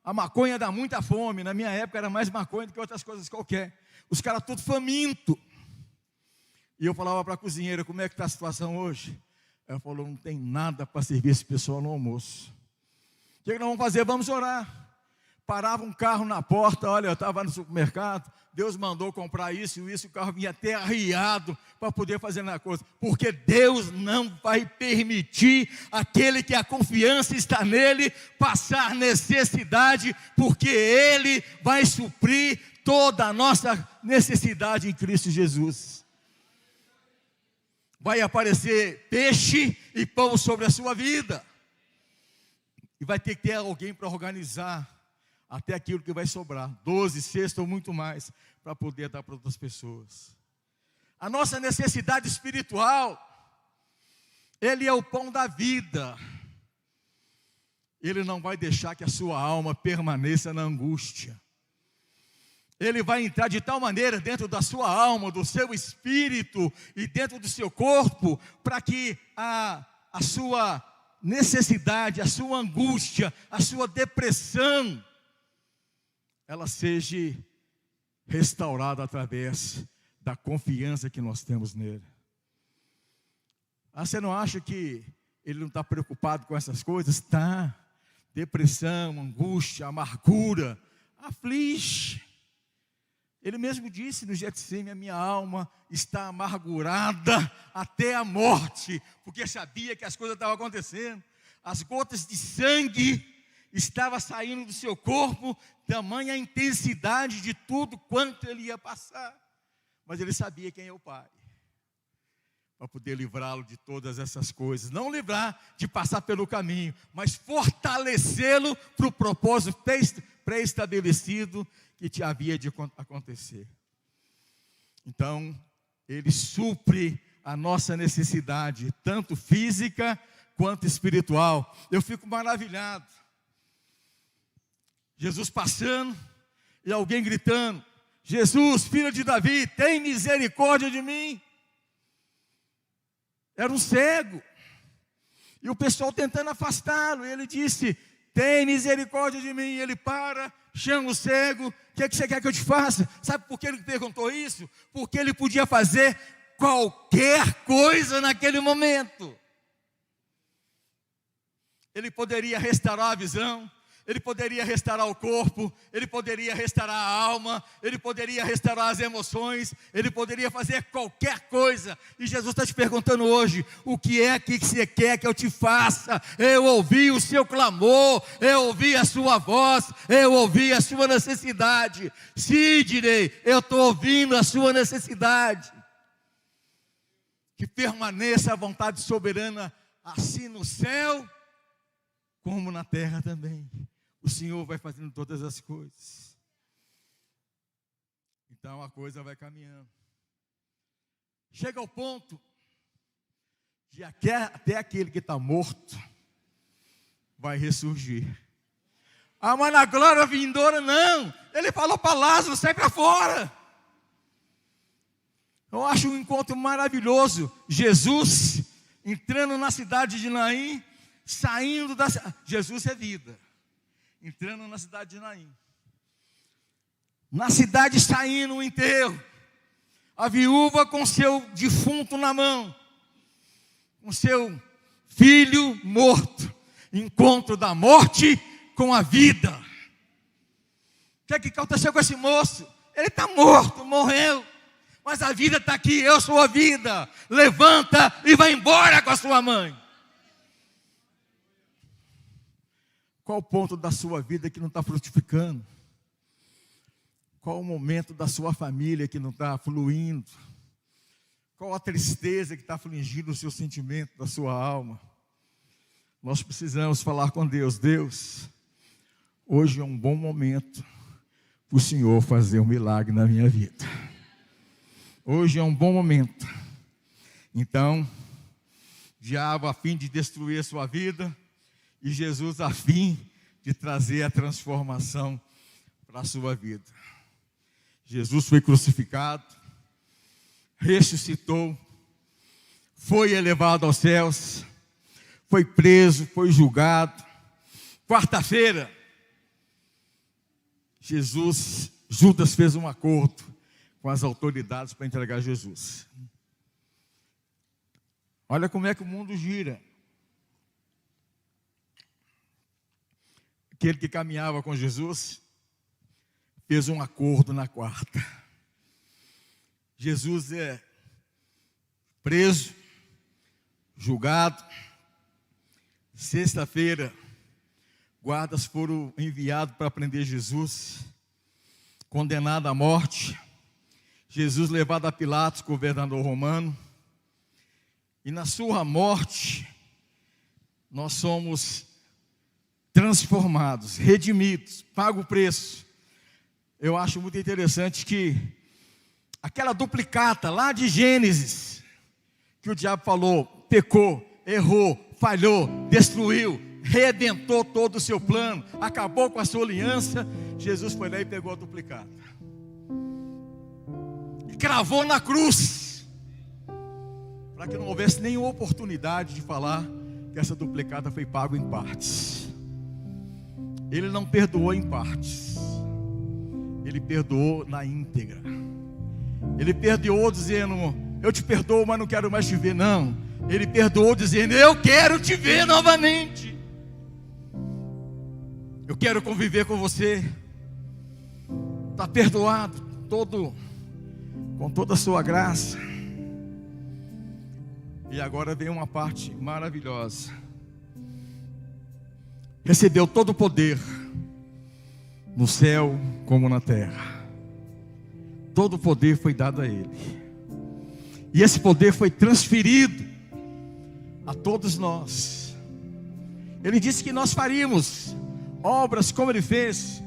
Speaker 2: A maconha dá muita fome. Na minha época era mais maconha do que outras coisas qualquer. Os caras tudo faminto. E eu falava para a cozinheira: como é que está a situação hoje? Ela falou: não tem nada para servir esse pessoal no almoço. O que nós vamos fazer? Vamos orar. Parava um carro na porta. Olha, eu estava no supermercado, Deus mandou comprar isso e isso, o carro vinha até arriado para poder fazer na coisa, porque Deus não vai permitir aquele que a confiança está nele passar necessidade, porque Ele vai suprir toda a nossa necessidade em Cristo Jesus. Vai aparecer peixe e pão sobre a sua vida, e vai ter que ter alguém para organizar até aquilo que vai sobrar, 12 cestos ou muito mais, para poder dar para outras pessoas. A nossa necessidade espiritual, Ele é o pão da vida. Ele não vai deixar que a sua alma permaneça na angústia. Ele vai entrar de tal maneira dentro da sua alma, do seu espírito e dentro do seu corpo, para que a sua necessidade, a sua angústia, a sua depressão, ela seja restaurada através da confiança que nós temos nele. Você não acha que ele não está preocupado com essas coisas? Está. Depressão, angústia, amargura, aflige. Ele mesmo disse no Getsemane: a minha alma está amargurada até a morte, porque sabia que as coisas estavam acontecendo. As gotas de sangue estavam saindo do seu corpo, tamanha a intensidade de tudo quanto ele ia passar. Mas ele sabia quem é o Pai, para poder livrá-lo de todas essas coisas. Não livrar de passar pelo caminho, mas fortalecê-lo para o propósito pré-estabelecido que te havia de acontecer. Então, Ele supre a nossa necessidade, tanto física quanto espiritual. Eu fico maravilhado. Jesus passando e alguém gritando: Jesus, filho de Davi, tem misericórdia de mim. Era um cego, e o pessoal tentando afastá-lo, e ele disse: tem misericórdia de mim. E ele para, chama o cego: o que você quer que eu te faça? Sabe por que ele perguntou isso? Porque ele podia fazer qualquer coisa naquele momento. Ele poderia restaurar a visão, ele poderia restaurar o corpo, ele poderia restaurar a alma, ele poderia restaurar as emoções, ele poderia fazer qualquer coisa. E Jesus está te perguntando hoje: o que é que você quer que eu te faça? Eu ouvi o seu clamor, eu ouvi a sua voz, eu ouvi a sua necessidade. Sidney, eu estou ouvindo a sua necessidade. Que permaneça a vontade soberana, assim no céu como na terra também. O Senhor vai fazendo todas as coisas. Então a coisa vai caminhando. Chega ao ponto, que até aquele que está morto vai ressurgir. Ah, mas na glória vindoura não. Ele falou para Lázaro, sai para fora. Eu acho um encontro maravilhoso. Jesus entrando na cidade de Naim, saindo da... Jesus é vida. Entrando na cidade de Naim. Na cidade saindo o enterro. A viúva com seu defunto na mão. Com seu filho morto. Encontro da morte com a vida. O que aconteceu com esse moço? Ele está morto, morreu. Mas a vida está aqui, eu sou a vida. Levanta e vai embora com a sua mãe. Qual o ponto da sua vida que não está frutificando? Qual o momento da sua família que não está fluindo? Qual a tristeza que está afligindo o seu sentimento, da sua alma? Nós precisamos falar com Deus. Deus, hoje é um bom momento para o Senhor fazer um milagre na minha vida. Hoje é um bom momento. Então, diabo a fim de destruir a sua vida, e Jesus a fim de trazer a transformação para a sua vida. Jesus foi crucificado, ressuscitou, foi elevado aos céus, foi preso, foi julgado. Quarta-feira, Judas fez um acordo com as autoridades para entregar Jesus. Olha como é que o mundo gira. Aquele que caminhava com Jesus fez um acordo na quarta. Jesus é preso, julgado. Sexta-feira, guardas foram enviados para prender Jesus, condenado à morte. Jesus levado a Pilatos, governador romano. E na sua morte, nós somos transformados, redimidos, paga o preço. Eu acho muito interessante que aquela duplicata lá de Gênesis, que o diabo falou, pecou, errou, falhou, destruiu, redentou todo o seu plano, acabou com a sua aliança. Jesus foi lá e pegou a duplicata e cravou na cruz, para que não houvesse nenhuma oportunidade de falar que essa duplicata foi paga em partes. Ele não perdoou em partes, ele perdoou na íntegra. Ele perdoou dizendo, eu te perdoo, mas não quero mais te ver. Não, ele perdoou dizendo, eu quero te ver novamente. Eu quero conviver com você. Está perdoado com toda a sua graça. E agora vem uma parte maravilhosa. Recebeu todo o poder, no céu como na terra. Todo o poder foi dado a ele. E esse poder foi transferido a todos nós. Ele disse que nós faríamos obras como ele fez,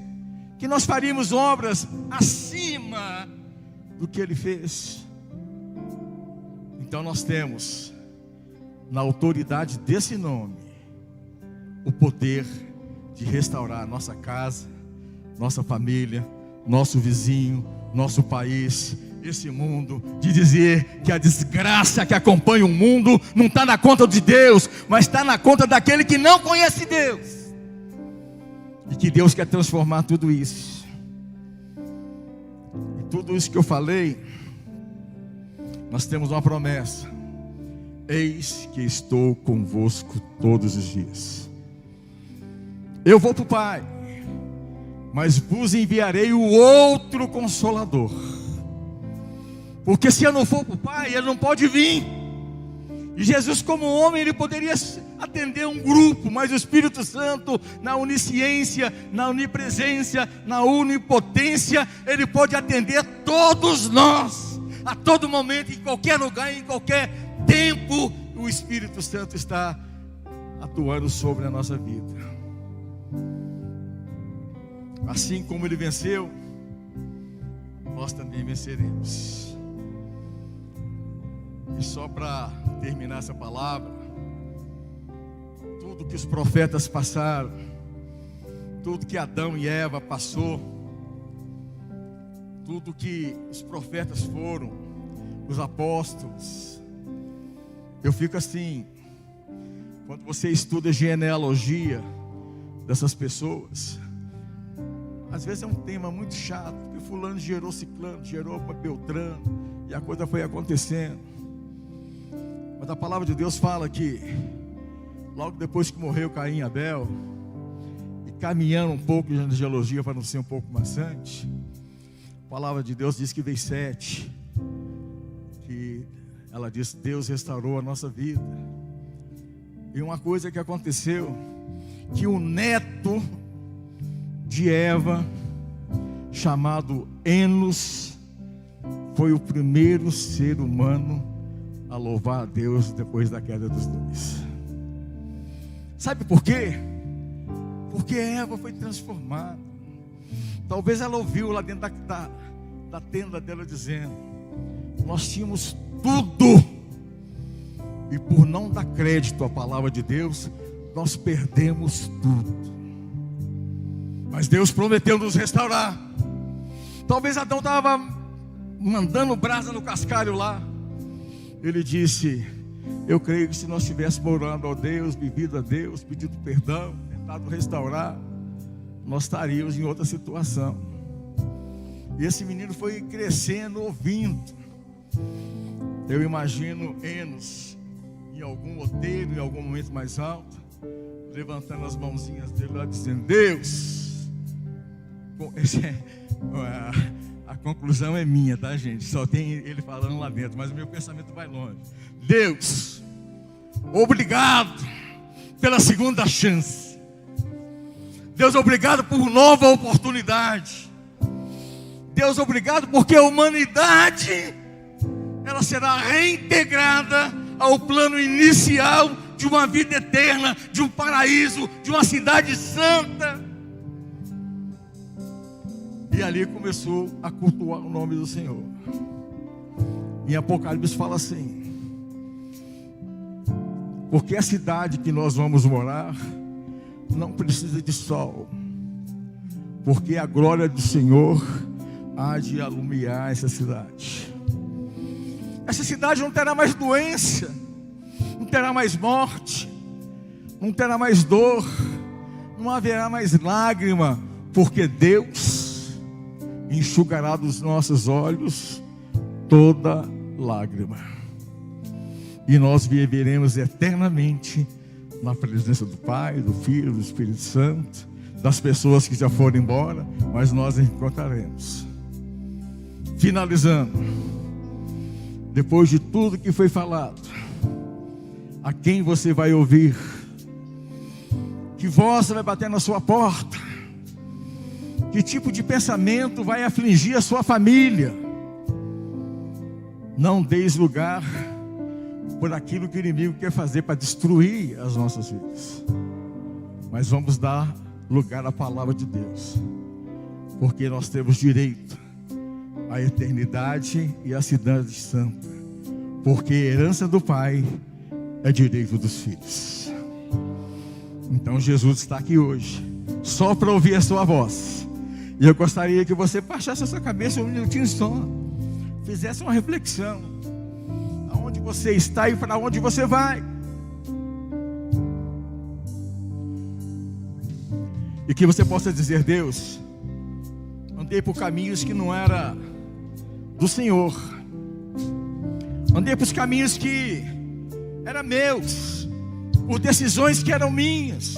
Speaker 2: que nós faríamos obras acima do que ele fez. Então nós temos, na autoridade desse nome, o poder de restaurar nossa casa, nossa família, nosso vizinho, nosso país, esse mundo, de dizer que a desgraça que acompanha o mundo não está na conta de Deus, mas está na conta daquele que não conhece Deus, e que Deus quer transformar tudo isso. E tudo isso que eu falei, nós temos uma promessa: eis que estou convosco todos os dias. Eu vou para o Pai, mas vos enviarei o outro Consolador. Porque se eu não for para o Pai, ele não pode vir. E Jesus, como homem, ele poderia atender um grupo, mas o Espírito Santo, na onisciência, na onipresença, na onipotência, ele pode atender todos nós, a todo momento, em qualquer lugar, em qualquer tempo. O Espírito Santo está atuando sobre a nossa vida. Assim como ele venceu, nós também venceremos. E só para terminar essa palavra, tudo que os profetas passaram, tudo que Adão e Eva passou, tudo que os profetas foram, os apóstolos, eu fico assim, quando você estuda a genealogia dessas pessoas, às vezes é um tema muito chato, porque fulano gerou ciclano, gerou Beltrano, e a coisa foi acontecendo. Mas a palavra de Deus fala que logo depois que morreu Caim e Abel, e caminhando um pouco de genealogia para não ser um pouco maçante, a palavra de Deus diz que veio Sete, que ela diz: Deus restaurou a nossa vida. E uma coisa que aconteceu, que o neto de Eva, chamado Enos, foi o primeiro ser humano a louvar a Deus depois da queda dos dois. Sabe por quê? Porque Eva foi transformada. Talvez ela ouviu lá dentro da tenda dela dizendo: nós tínhamos tudo, e por não dar crédito à palavra de Deus, nós perdemos tudo. Mas Deus prometeu nos restaurar. Talvez Adão estava mandando brasa no cascalho lá. Ele disse: eu creio que se nós tivéssemos orado a Deus, vivido a Deus, pedido perdão, tentado restaurar, nós estaríamos em outra situação. E esse menino foi crescendo, ouvindo. Eu imagino Enos em algum outeiro, em algum momento mais alto, levantando as mãozinhas dele lá, dizendo: Deus. A conclusão é minha, tá, gente? Só tem ele falando lá dentro, mas o meu pensamento vai longe. Deus, obrigado pela segunda chance. Deus, obrigado por nova oportunidade. Deus, obrigado porque a humanidade, ela será reintegrada ao plano inicial de uma vida eterna, de um paraíso, de uma cidade santa. E ali começou a cultuar o nome do Senhor. Em Apocalipse fala assim: porque a cidade que nós vamos morar não precisa de sol, porque a glória do Senhor há de alumiar essa cidade. Essa cidade não terá mais doença, não terá mais morte, não terá mais dor, não haverá mais lágrima, porque Deus enxugará dos nossos olhos toda lágrima, e nós viveremos eternamente na presença do Pai, do Filho, do Espírito Santo, das pessoas que já foram embora, mas nós encontraremos. Finalizando, depois de tudo que foi falado, a quem você vai ouvir? Que voz vai bater na sua porta? Que tipo de pensamento vai afligir a sua família? Não deis lugar por aquilo que o inimigo quer fazer para destruir as nossas vidas, mas vamos dar lugar à palavra de Deus, porque nós temos direito à eternidade e à cidade santa, porque a herança do Pai é direito dos filhos. Então Jesus está aqui hoje só para ouvir a sua voz. E eu gostaria que você baixasse a sua cabeça um minutinho só, fizesse uma reflexão, aonde você está e para onde você vai. E que você possa dizer: Deus, andei por caminhos que não era do Senhor, andei por caminhos que eram meus, por decisões que eram minhas,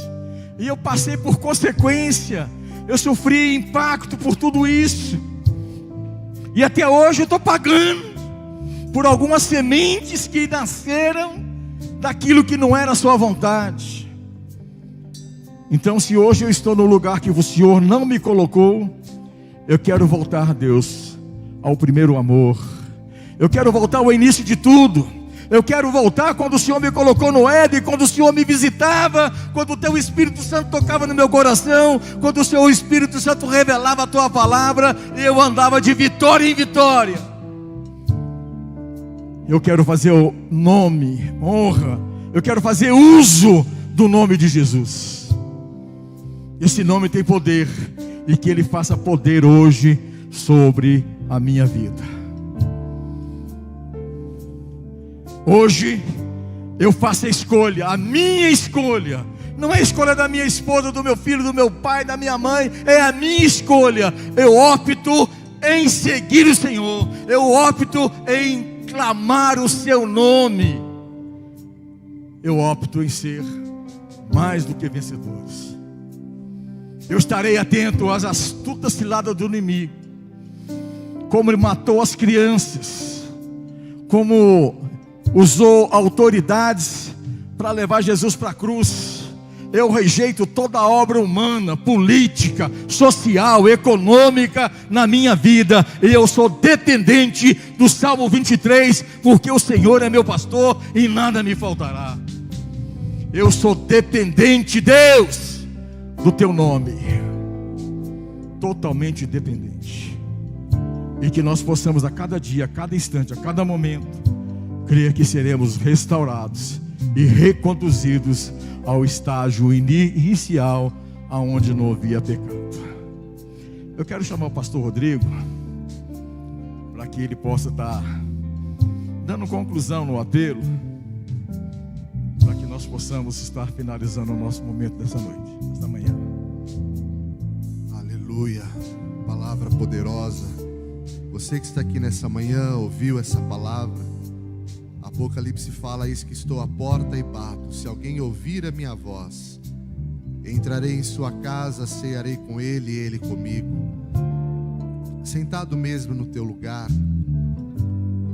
Speaker 2: e eu passei por consequência. Eu sofri impacto por tudo isso, e até hoje eu estou pagando por algumas sementes que nasceram daquilo que não era a sua vontade. Então, se hoje eu estou no lugar que o Senhor não me colocou, eu quero voltar, Deus, ao primeiro amor. Eu quero voltar ao início de tudo. Eu quero voltar quando o Senhor me colocou no Éden, quando o Senhor me visitava, quando o Teu Espírito Santo tocava no meu coração, quando o Seu Espírito Santo revelava a Tua palavra, e eu andava de vitória em vitória. Eu quero fazer o nome, honra. Eu quero fazer uso do nome de Jesus. Esse nome tem poder, e que Ele faça poder hoje sobre a minha vida. Hoje eu faço a escolha, a minha escolha. Não é a escolha da minha esposa, do meu filho, do meu pai, da minha mãe. É a minha escolha. Eu opto em seguir o Senhor. Eu opto em clamar o seu nome. Eu opto em ser mais do que vencedores. Eu estarei atento às astutas ciladas do inimigo, como ele matou as crianças, como usou autoridades para levar Jesus para a cruz. Eu rejeito toda obra humana, política, social, econômica na minha vida. E eu sou dependente do Salmo 23, porque o Senhor é meu pastor e nada me faltará. Eu sou dependente, Deus, do teu nome, totalmente dependente. E que nós possamos a cada dia, a cada instante, a cada momento, crer que seremos restaurados e reconduzidos ao estágio inicial, aonde não havia pecado. Eu quero chamar o pastor Rodrigo, para que ele possa estar dando conclusão no apelo, para que nós possamos estar finalizando o nosso momento dessa noite, dessa manhã.
Speaker 1: Aleluia, palavra poderosa. Você que está aqui nessa manhã, ouviu essa palavra. Apocalipse fala isso, que estou à porta e bato. Se alguém ouvir a minha voz, entrarei em sua casa, cearei com ele e ele comigo. Sentado mesmo no teu lugar,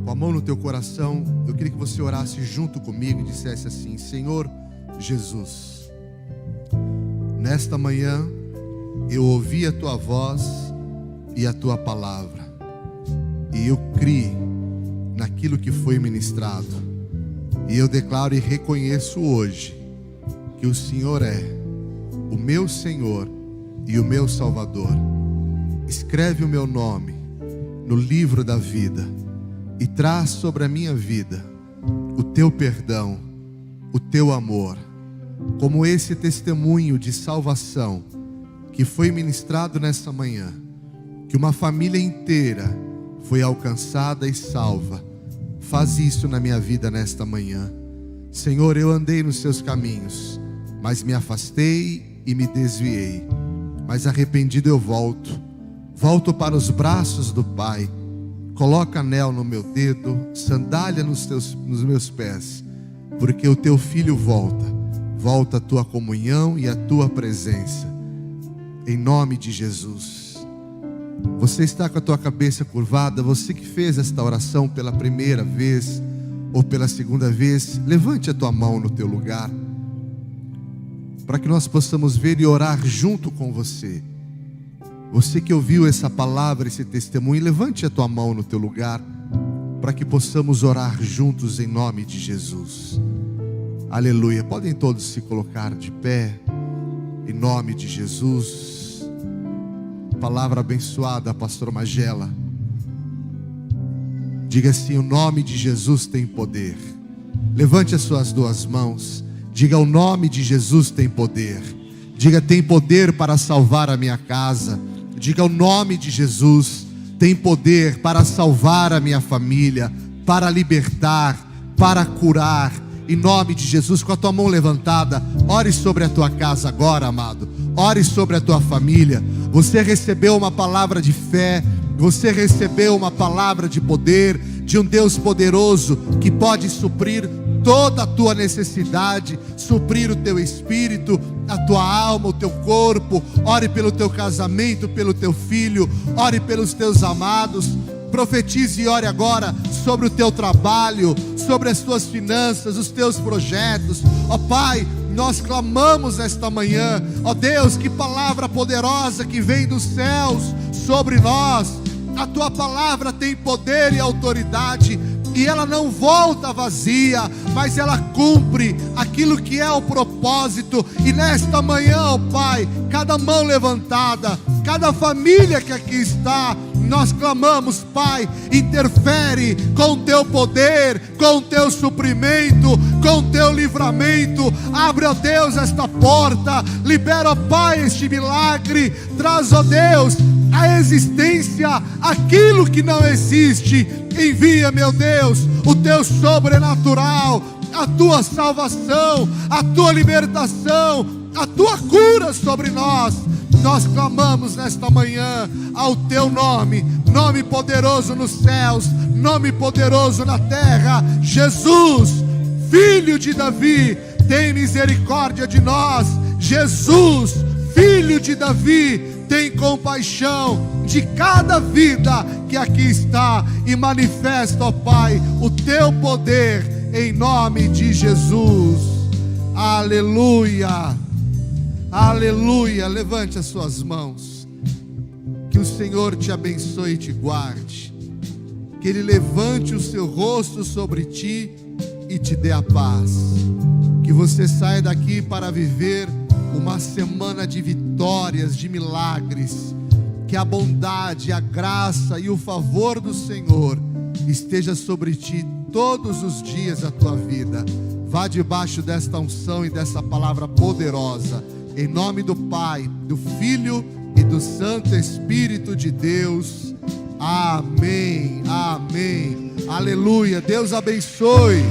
Speaker 1: com a mão no teu coração, eu queria que você orasse junto comigo e dissesse assim: Senhor Jesus, nesta manhã eu ouvi a tua voz e a tua palavra, e eu criei naquilo que foi ministrado, e eu declaro e reconheço hoje que o Senhor é o meu Senhor e o meu Salvador. Escreve o meu nome no livro da vida e traz sobre a minha vida o teu perdão, o teu amor, como esse testemunho de salvação que foi ministrado nessa manhã, que uma família inteira foi alcançada e salva. Faz isso na minha vida nesta manhã. Senhor, eu andei nos seus caminhos, mas me afastei e me desviei. Mas arrependido eu volto para os braços do Pai. Coloca anel no meu dedo, sandália nos meus pés, porque o teu filho volta a tua comunhão e a tua presença, em nome de Jesus. Você está com a tua cabeça curvada, você que fez esta oração pela primeira vez ou pela segunda vez, levante a tua mão no teu lugar, para que nós possamos ver e orar junto com você. Você que ouviu essa palavra, esse testemunho, levante a tua mão no teu lugar, para que possamos orar juntos em nome de Jesus. Aleluia. Podem todos se colocar de pé, em nome de Jesus. Palavra abençoada, pastor Magela. Diga assim: o nome de Jesus tem poder. Levante as suas duas mãos. Diga: o nome de Jesus tem poder. Diga: tem poder para salvar a minha casa. Diga: o nome de Jesus tem poder para salvar a minha família, para libertar, para curar. Em nome de Jesus, com a tua mão levantada, ore sobre a tua casa agora, amado. Ore sobre a tua família. Você recebeu uma palavra de fé, você recebeu uma palavra de poder, de um Deus poderoso, que pode suprir toda a tua necessidade, suprir o teu espírito, a tua alma, o teu corpo. Ore pelo teu casamento, pelo teu filho, ore pelos teus amados. Profetize e ore agora sobre o teu trabalho, sobre as tuas finanças, os teus projetos. Ó Pai, nós clamamos esta manhã, ó Deus, que palavra poderosa que vem dos céus sobre nós. A tua palavra tem poder e autoridade, e ela não volta vazia, mas ela cumpre aquilo que é o propósito. E nesta manhã, ó Pai, cada mão levantada, cada família que aqui está, nós clamamos, Pai, interfere com o teu poder, com o teu suprimento, com o teu livramento. Abre, ó Deus, esta porta, libera, ó Pai, este milagre, traz, ó Deus, a existência aquilo que não existe. Envia, meu Deus, o teu sobrenatural, a tua salvação, a tua libertação, a tua cura sobre nós. Nós clamamos nesta manhã ao teu nome, nome poderoso nos céus, nome poderoso na terra. Jesus, Filho de Davi, tem misericórdia de nós. Jesus, Filho de Davi, tem compaixão de cada vida que aqui está, e manifesta, ó Pai, o teu poder em nome de Jesus. Aleluia, aleluia. Levante as suas mãos. Que o Senhor te abençoe e te guarde, que Ele levante o seu rosto sobre ti e te dê a paz. Que você saia daqui para viver uma semana de vitórias, de milagres. Que a bondade, a graça e o favor do Senhor esteja sobre ti todos os dias da tua vida. Vá debaixo desta unção e dessa palavra poderosa, em nome do Pai, do Filho e do Santo Espírito de Deus. Amém, amém, aleluia. Deus abençoe.